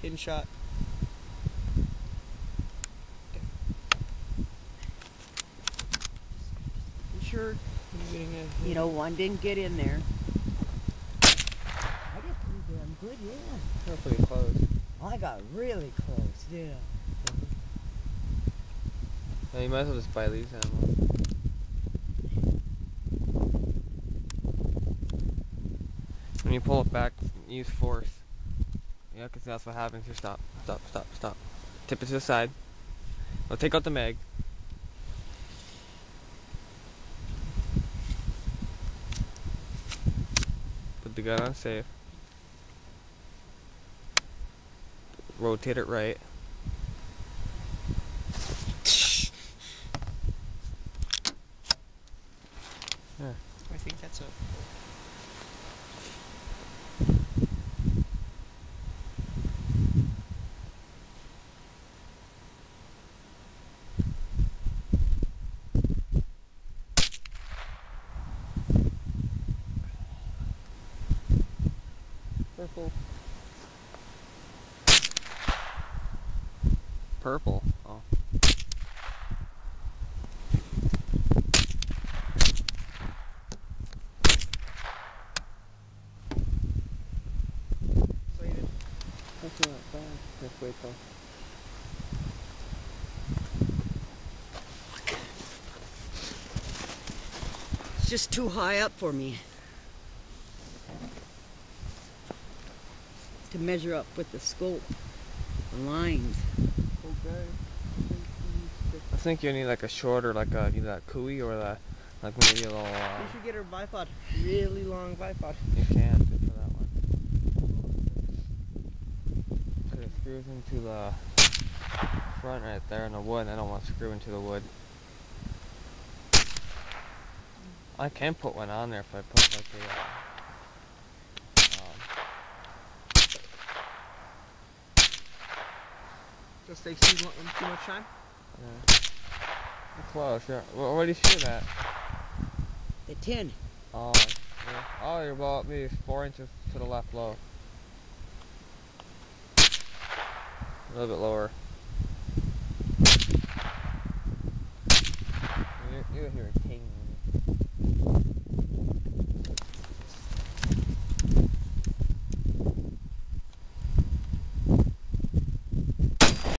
pin shot. Okay. You sure you're getting a... You know, one didn't get in there. I did pretty damn good, yeah. You're pretty close. I got really close, yeah. Well, you might as well just buy these animals. When you pull it back, use force. Yeah, because that's what happens. Here, stop. Stop, stop, stop. Tip it to the side. We'll take out the mag. Put the gun on safe. Rotate it right. Yeah. I think that's a... Purple. Purple? Oh. Slated. That's not bad. Just wait though. It's just too high up for me to measure up with the scope, the lines. Okay. I think you need like a shorter, like a either that cooey or that, like maybe a little. You should get her bipod, really long bipod. You can't for that one. Cause it screws into the front right there in the wood. I don't want to screw into the wood. I can put one on there if I put like a. Just takes too much time. Yeah. You're close. Yeah. Where do you shoot at? The 10. Oh. Yeah. Oh, you're about maybe 4 inches to the left low. A little bit lower. You're here.